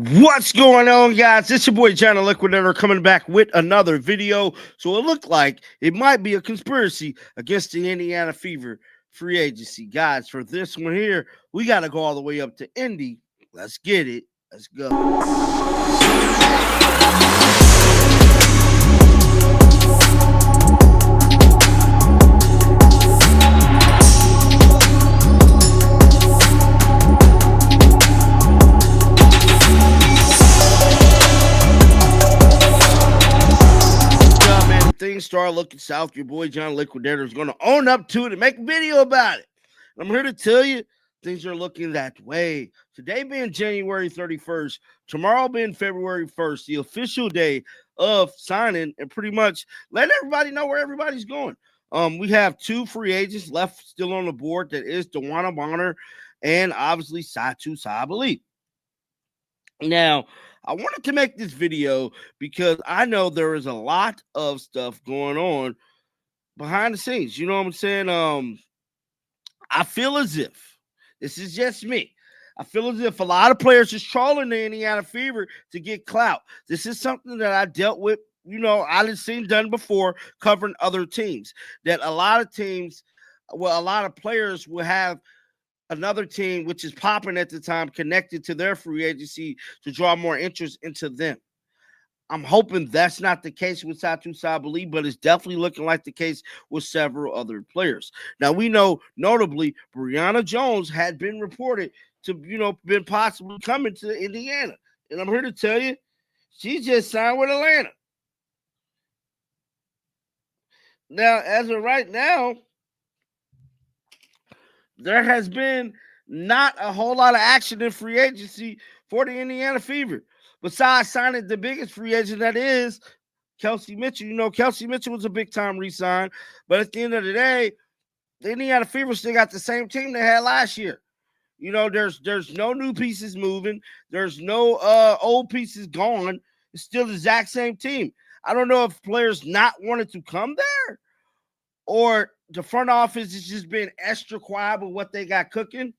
What's going on, guys? It's your boy John the Liquidator coming back with another video. So it looked like it might be a conspiracy against the Indiana Fever free agency. Guys, for this one here, we got to go all the way up to Indy. Let's get it. Let's go. Things start looking south, your boy John Liquidator is going to own up to it and make a video about it. And I'm here to tell you things are looking that way. Today being January 31st, tomorrow being February 1st, the official day of signing and pretty much letting everybody know where everybody's going. We have two free agents left still on the board. That is WNBA and obviously Sabally. Now, I wanted to make this video because I know there is a lot of stuff going on behind the scenes. You know what I'm saying? I feel as if this is just me. I feel as if a lot of players is trolling the Indiana Fever to get clout. This is something that I dealt with. I've seen done before covering other teams. That a lot of teams, a lot of players will have another team, which is popping at the time, connected to their free agency to draw more interest into them. I'm hoping that's not the case with Sabally, but it's definitely looking like the case with several other players. Now, we know, notably, Brianna Jones had been reported to, been possibly coming to Indiana. And I'm here to tell you, she just signed with Atlanta. Now, as of right now, there has been not a whole lot of action in free agency for the Indiana Fever. Besides signing the biggest free agent, that is Kelsey Mitchell. Kelsey Mitchell was a big-time re-sign. But at the end of the day, the Indiana Fever still got the same team they had last year. There's no new pieces moving. There's no old pieces gone. It's still the exact same team. I don't know if players not wanted to come there or the front office is just being extra quiet with what they got cooking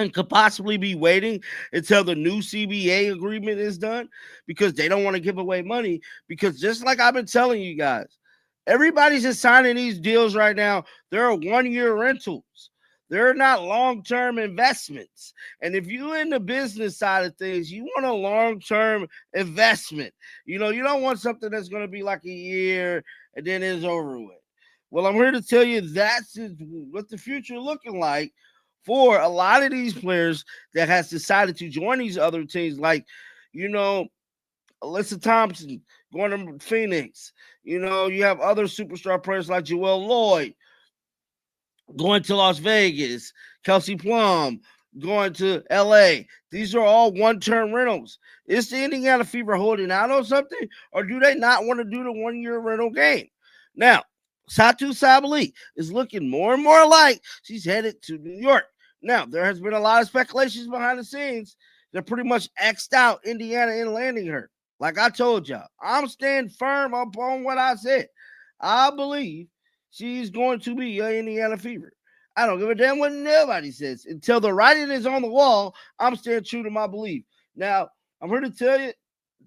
and could possibly be waiting until the new CBA agreement is done because they don't want to give away money. Because just like I've been telling you guys, everybody's just signing these deals right now. They're 1-year rentals. They're not long-term investments. And if you're in the business side of things, you want a long-term investment. You don't want something that's going to be like a year and then it's over with. Well, I'm here to tell you that's what the future is looking like for a lot of these players that has decided to join these other teams, like, Alyssa Thompson going to Phoenix. You have other superstar players like Joel Lloyd going to Las Vegas, Kelsey Plum going to LA. These are all one-term rentals. Is the Indiana Fever holding out on something, or do they not want to do the 1-year rental game? Now, Sabally is looking more and more like she's headed to New York. Now, there has been a lot of speculations behind the scenes that pretty much X'd out Indiana in landing her. Like I told y'all, I'm staying firm upon what I said. I believe she's going to be an Indiana Fever. I don't give a damn what nobody says. Until the writing is on the wall, I'm staying true to my belief. Now, I'm here to tell you,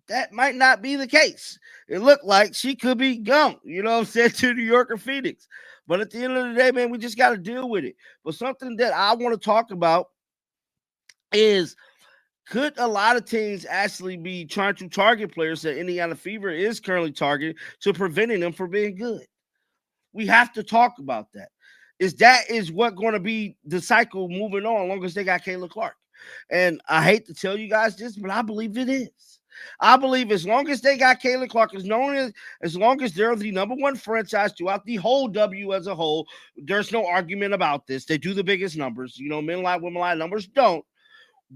that might not be the case. It looked like she could be gone, to New York or Phoenix. But at the end of the day, man, we just got to deal with it. But something that I want to talk about is, could a lot of teams actually be trying to target players that Indiana Fever is currently targeting to preventing them from being good? We have to talk about that. Is what going to be the cycle moving on as long as they got Kayla Clark. And I hate to tell you guys this, but I believe it is. I believe as long as they got Kayla Clark, as long as they're the number one franchise throughout the whole W as a whole, there's no argument about this. They do the biggest numbers. Men lie, women lie, numbers don't.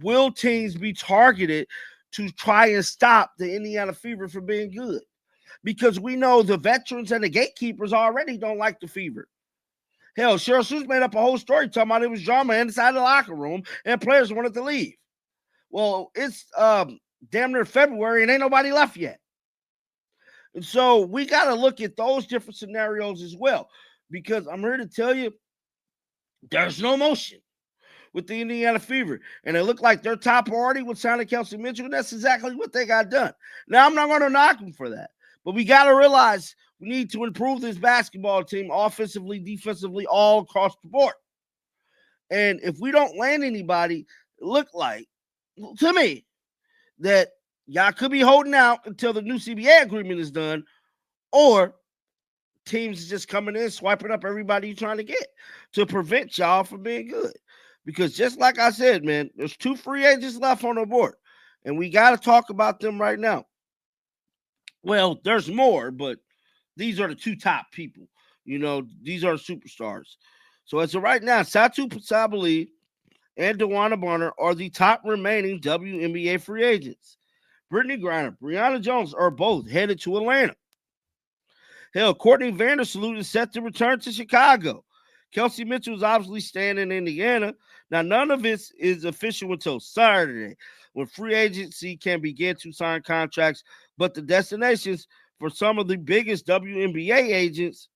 Will teams be targeted to try and stop the Indiana Fever from being good? Because we know the veterans and the gatekeepers already don't like the Fever. Hell, Cheryl Seuss made up a whole story talking about it was drama inside the locker room and players wanted to leave. Well, it's damn near February and ain't nobody left yet. And so we got to look at those different scenarios as well, because I'm here to tell you there's no motion. with the Indiana Fever. And it looked like their top priority was signing Kelsey Mitchell, and that's exactly what they got done. Now, I'm not going to knock them for that, but we got to realize we need to improve this basketball team offensively, defensively, all across the board. And if we don't land anybody, it look like, to me, that y'all could be holding out until the new CBA agreement is done, or teams just coming in, swiping up everybody you're trying to get to prevent y'all from being good. Because just like I said, man, there's 2 free agents left on the board, and we got to talk about them right now. Well, there's more, but these are the 2 top people. You know, these are superstars. So as of right now, Sabally and DeWanna Bonner are the top remaining WNBA free agents. Brittany Griner, Brianna Jones are both headed to Atlanta. Hell, Courtney Vandersloot is set to return to Chicago. Kelsey Mitchell is obviously staying in Indiana. Now, none of this is official until Saturday, when free agency can begin to sign contracts, but the destinations for some of the biggest WNBA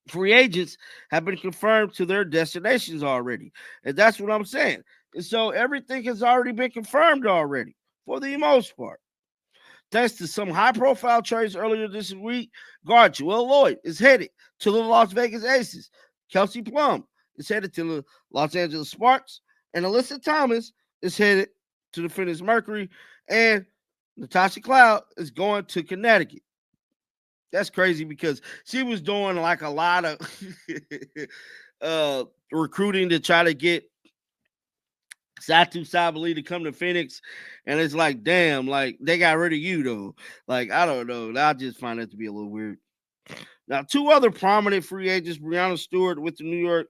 free agents have been confirmed to their destinations already. And that's what I'm saying. And so everything has already been confirmed already, for the most part. Thanks to some high-profile trades earlier this week, guard Joel Lloyd is headed to the Las Vegas Aces. Kelsey Plum is headed to the Los Angeles Sparks. And Alyssa Thomas is headed to the Phoenix Mercury. And Natasha Cloud is going to Connecticut. That's crazy because she was doing like a lot of recruiting to try to get Sabally to come to Phoenix, and it's like, damn, like they got rid of you though. Like, I don't know. I just find that to be a little weird. Now, 2 other prominent free agents, Breanna Stewart with the New York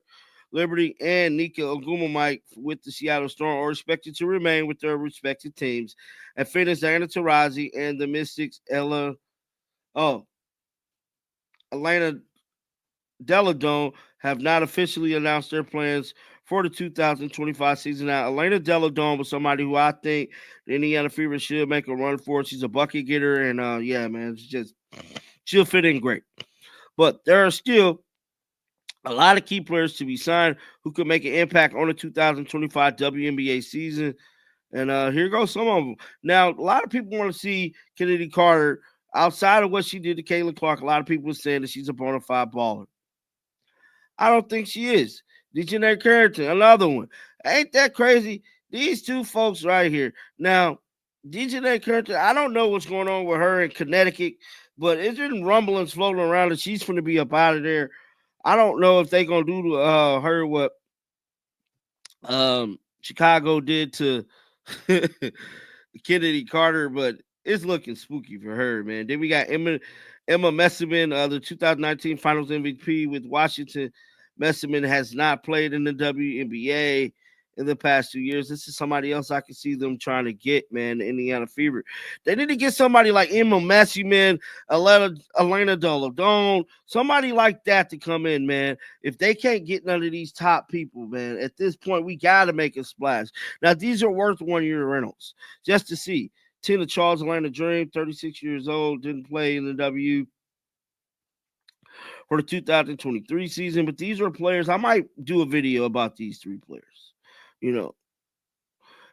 Liberty and Nika Ogumamike with the Seattle Storm, are expected to remain with their respective teams. At Phoenix, Diana Taurasi and the Mystics, Elena Deladone have not officially announced their plans for the 2025 season. Now, Elena Deladone was somebody who I think the Indiana Fever should make a run for. She's a bucket getter, and yeah, man, she'll fit in great. But there are still a lot of key players to be signed who could make an impact on the 2025 WNBA season. And here goes some of them. Now, a lot of people want to see Kennedy Carter outside of what she did to Caitlin Clark. A lot of people are saying that she's a bona fide baller. I don't think she is. Dejanay Carrington, another one. Ain't that crazy? These 2 folks right here. Now, Dejanay Carrington, I don't know what's going on with her in Connecticut, but it's been rumblings floating around that she's going to be up out of there. I don't know if they're going to do to her what Chicago did to Kennedy Carter, but it's looking spooky for her, man. Then we got Emma Messerman, the 2019 Finals MVP with Washington. Messerman has not played in the WNBA in the past 2 years. This is somebody else I can see them trying to get, man, the Indiana Fever. They need to get somebody like Emma Messerman, Elena Deladone, somebody like that to come in, man. If they can't get none of these top people, man, at this point, we got to make a splash. Now, these are worth 1-year rentals just to see. Tina Charles, Atlanta Dream, 36 years old, didn't play in the W for the 2023 season, but these are players. I might do a video about these 3 players. You know,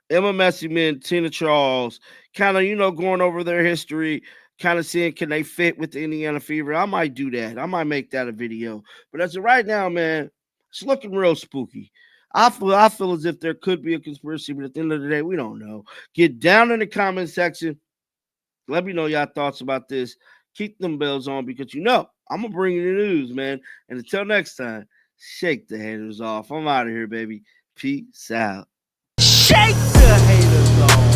Emma Messerman, Tina Charles, kind of, going over their history, kind of seeing can they fit with the Indiana Fever. I might do that. I might make that a video. But as of right now, man, it's looking real spooky. I feel as if there could be a conspiracy, but at the end of the day, we don't know. Get down in the comment section. Let me know your thoughts about this. Keep them bells on because I'm going to bring you the news, man. And until next time, shake the haters off. I'm out of here, baby. Peace out. Shake the haters off.